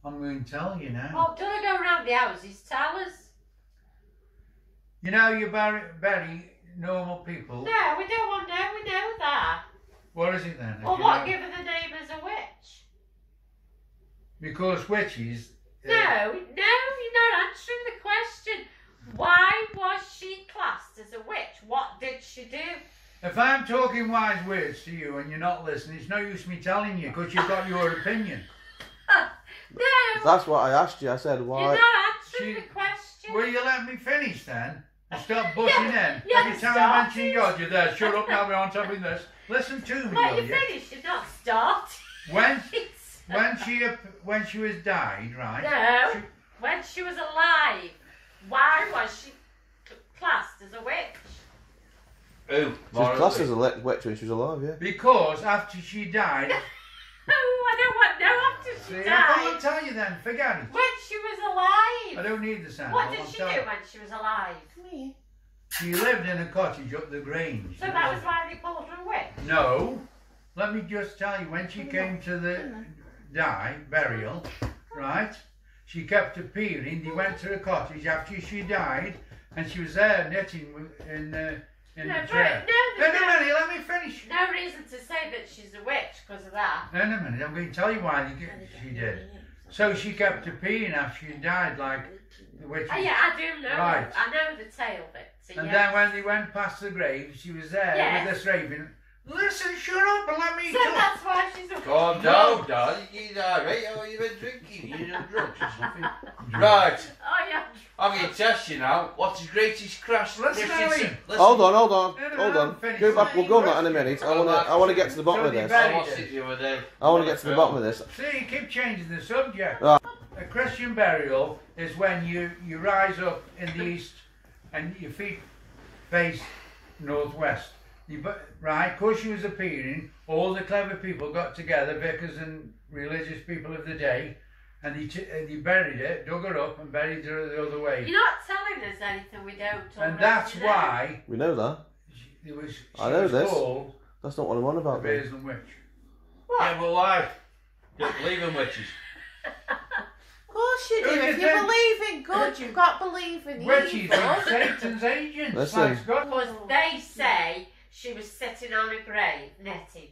I'm going to tell you now. Oh, don't go around the houses, tell us. You know, you're very normal people. No, we don't want to know, we know that. What is it then? Well, what give her the name as a witch? Because witches... No, you're not answering the question. Why was she classed as a witch? What did she do? If I'm talking wise words to you and you're not listening, it's no use me telling you because you've got your opinion. No. That's what I asked you. I said, why? You're not answering the question. Will you let me finish then? And stop butting in. Yeah, Every time I mention God, you're there. Shut up now, we're on top of this. Listen to me, Let will you you? finish, you're not starting. When she was died, right? No, when she was alive. Why was she classed as a witch? She was classed as a witch when she was alive, yeah. Because after she died... Oh, I don't want to know after she I died. can't tell you then, forget it. When she was alive. I don't need the sound. What did she do when she was alive? She lived in a cottage up the Grange. So that was why they called her a witch? No. Let me just tell you, when she came to the burial, right, she kept appearing. They went to the cottage after she died, and she was there knitting in the chair. No, let me finish. No reason to say that she's a witch because of that. No, a minute, I'm going to tell you why she did. So she kept appearing after she died, like the witch. Oh yeah, I do know. Right. I know the tale bit. So And yes. then when they went past the grave, she was there Yes. with this raven. Listen, shut up and let me So talk. that's why she's a witch. Calm down, Dad. You're alright. How have you been drinking? You're on drugs or something? Right. Oh yeah. I'm going to test you now. What's the greatest crash? Listen, Ellie. Hold on. No, finish. Go back. We'll go on that in a minute. I want to get to the bottom of this. I watched it the other day. I want to get to the bottom of this. See, you keep changing the subject. Right. A Christian burial is when you rise up in the east and your feet face northwest. Right, because she was appearing, all the clever people got together, vicars and religious people of the day, and they buried her, dug her up and buried her the other way. You're not telling us anything we don't already And that's know. why We know that. she was Called. That's not what I'm on the about. Though. Burslem Witch. Yeah, but why? Don't believe in witches. Of course you do. Who do you If you think? believe in good, you've got to believe in Witches evil. are Satan's agents. Listen. Like God. Because they say she was sitting on a grave knitting.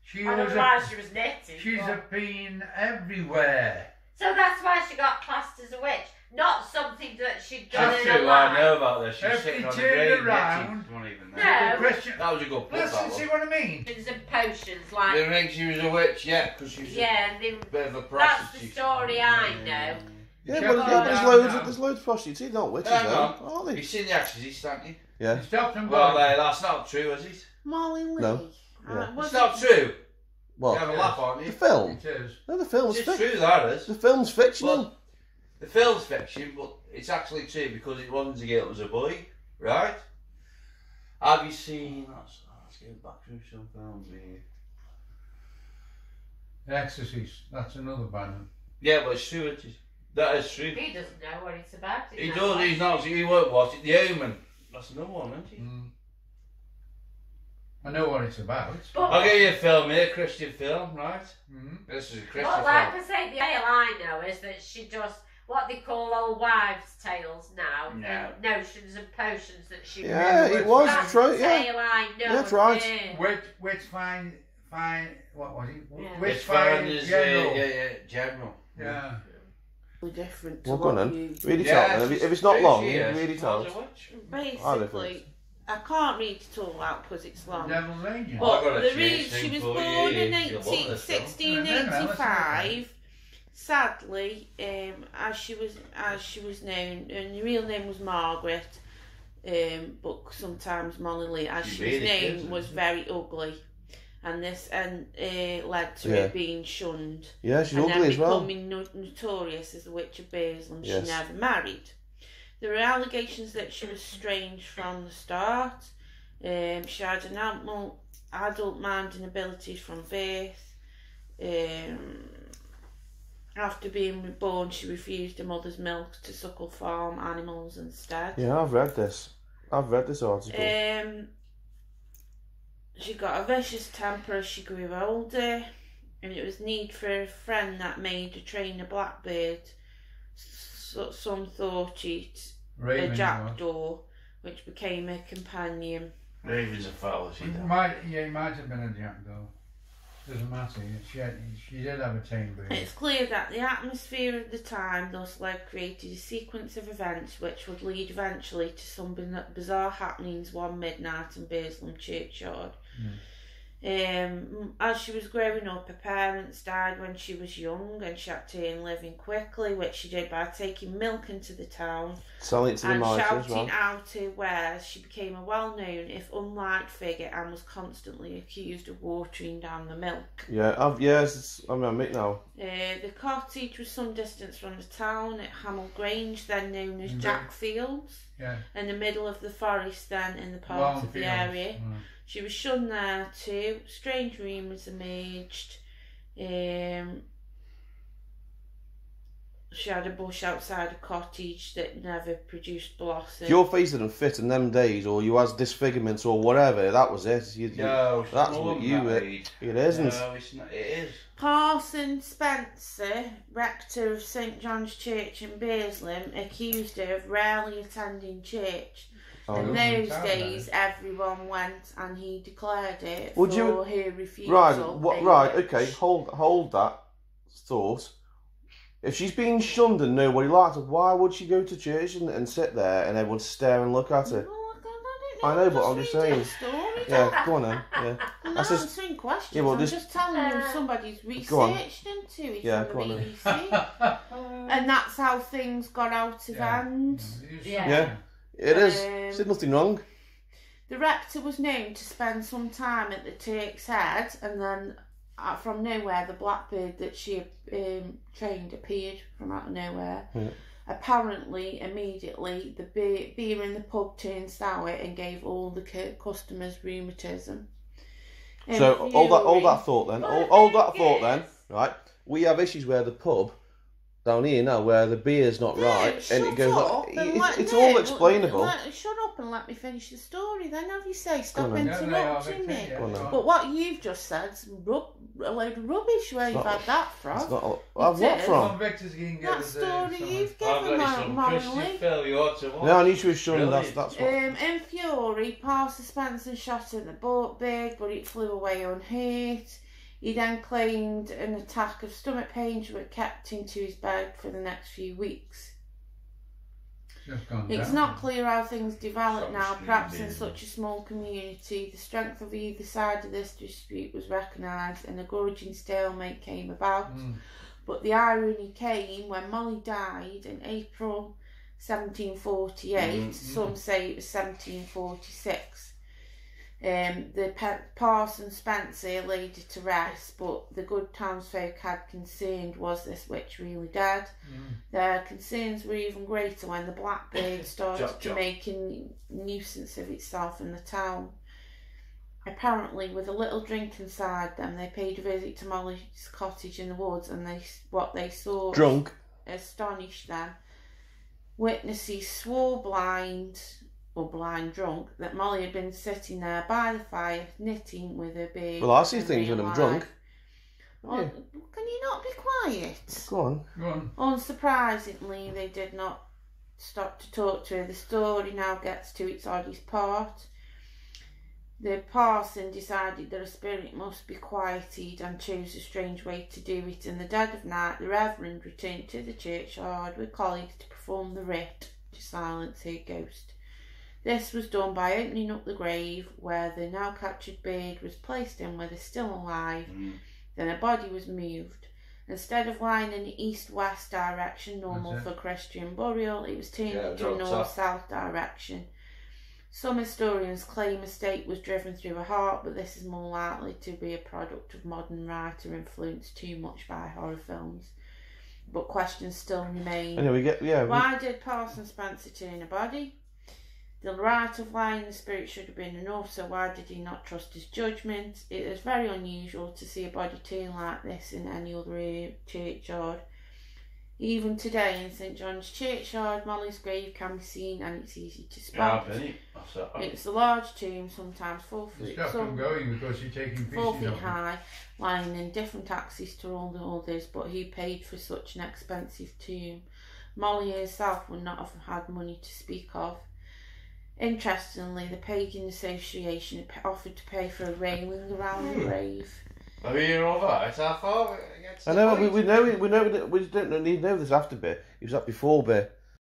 She I don't was know why she was knitting. she's but- appearing everywhere. So that's why she got classed as a witch, not something that she'd done That's in her true, I life. know about this. She's If sitting they on the turned grave around- knitting. Don't even know. No. The Christian. That was a good put, Listen, that see one. what I mean? Potions and potions, They like think she was a witch, yeah, because she was yeah, a bit of a that's prostitute. the story I know. Yeah, Check but that there's out loads. now. There's loads of prostitutes. They're not witches, Hang though, on. are they? You've seen the Exorcist, haven't you? Yeah. Stop them Well, going. that's not true, is it? Molly Lee. No. Yeah. Was It's not true. What? You have a laugh, aren't The you? film. It is. No, the film's It's fiction. true, that is. The film's fictional. Well, the film's fiction, but it's actually true because it wasn't a girl, it was a boy, right? Have you seen... Let's go back through some films here. The Exorcist. That's another bad one. Yeah, but it's true, it is. That is true. He doesn't know what it's about. He does, he's not, he won't watch it. The Omen. That's another one, isn't it? Mm. I know what it's about. I'll give you a film here, a Christian film, right? Mm. This is a Christian Well, like film. I say, the tale I know is that she does what they call old wives' tales now. No. And notions and potions that she Yeah, wrote. it was That's true. the Yeah. tale I know. Yeah, that's right. Yeah. Which fine, what was it? Yeah. Which It's fine fine is, general. general. Yeah. different to Well, go what on then. you... Read it Yeah, out. Then. If it's not true, long, she you is. can read it She out. was a witch. Basically, I can't read it all out because it's long. Devil's agent. Well, I've But got a the change reason she thing was for you, born in if you want this film. 1685. Sadly, as she was known, and the real name was Margaret, but sometimes Molly Lee, as She she was really known, is, was isn't very ugly, and this led to Yeah. her being shunned. Yeah, she's and ugly then as well. becoming notorious as the Witch of Burslem. Yes. She never married. There were allegations that she was strange from the start. She had an adult minding abilities from birth. After being reborn, she refused her mother's milk to suckle farm animals instead. Yeah, I've read this. I've read this article. She got a vicious temper as she grew older. and it was need for a friend that made a trainer blackbird. Some thought it a jackdaw, which became a companion. Ravens are fallacy. It might have been a jackdaw. Doesn't matter. She did have a tame bird. It's clear that the atmosphere of the time thus created a sequence of events which would lead eventually to some bizarre happenings one midnight in burslem churchyard. As she was growing up, her parents died when she was young, and she had to earn living quickly, which she did by taking milk into the town Selling it to the and mice shouting as well. out her wares. She became a well-known, if unliked, figure and was constantly accused of watering down the milk. Yeah, I remember it now. The cottage was some distance from the town at Hamel Grange, then known as Jackfields, in the middle of the forest, then in the part of the area. She was shunned there too. Strange rumours emerged. She had a bush outside a cottage that never produced blossom. If your face didn't fit in them days, or you had disfigurements or whatever, that was it. No, that's what you were. It isn't. No, it's not. It is. Parson Spencer, rector of St John's Church in Burslem, accused her of rarely attending church. In those days, everyone went, and he declared it for her refusal. Okay, hold that thought. If she's being shunned and nobody likes her, why would she go to church and sit there and everyone stare and look at her? I know, but I'm just saying. Yeah, go on then. Yeah. I'm not answering questions. Yeah, well, I'm just telling you somebody's researched into it from the BBC. And that's how things got out of hand. Yeah, it is. There's nothing wrong. The rector was known to spend some time at the Turk's Head, and then from nowhere the blackbird that she trained appeared from out of nowhere. Apparently, immediately, the beer in the pub turned sour and gave all the customers rheumatism. So, all that thought then, right? We have issues where the pub, down here now, where the beer's not right, and it goes it's all explainable. Shut up and let me finish the story then, have you say. Stop interrupting me. But what you've just said's a load of rubbish where you've had that from. What from? That story you've given, Molly. No, I need to assure you that's what. In fury, Parson Spencer shot at the bird, but it flew away unhurt. He then claimed an attack of stomach pains which kept him to his bed for the next few weeks. It's not clear how things developed now, perhaps in such a small community. The strength of either side of this dispute was recognised and a grudging stalemate came about. But the irony came when Molly died in April 1748, some say it was 1746. The Parson Spencer laid it to rest, but the good townsfolk had concerned, was this witch really dead? Their concerns were even greater when the blackbird started to make a nuisance of itself in the town. Apparently, with a little drink inside them, they paid a visit to Molly's cottage in the woods, and what they saw astonished them. Witnesses swore blind drunk that Molly had been sitting there by the fire knitting with her beard. Well, I see things when I'm drunk. Can you not be quiet? Go on. Unsurprisingly, they did not stop to talk to her. The story now gets to its oddest part. The parson decided that a spirit must be quieted and chose a strange way to do it. In the dead of night, the Reverend returned to the churchyard with colleagues to perform the rite to silence her ghost. This was done by opening up the grave where the now captured bird was placed in with her still alive. Then her body was moved. Instead of lying in the east-west direction normal for Christian burial, it was turned into a north-south direction. Some historians claim a stake was driven through her heart, but this is more likely to be a product of modern writer influenced too much by horror films. But questions still remain. Why did Parson Spencer turn a body? The right of lying the spirit should have been enough, so why did he not trust his judgment? It is very unusual to see a body turn like this in any other churchyard. Even today in St John's Churchyard, Molly's grave can be seen and it's easy to Yeah, spot. I've been it. That's it. It's a large tomb, sometimes 4 It's feet, kept them going because you're taking 4 pieces feet of it. high, lying in different axes to all the others, but he paid for such an expensive tomb. Molly herself would not have had money to speak of. Interestingly, the Pagan Association offered to pay for a railing around the grave. Have you heard all that? How far it gets? I know, we don't need to know this after bit. It was that before bit.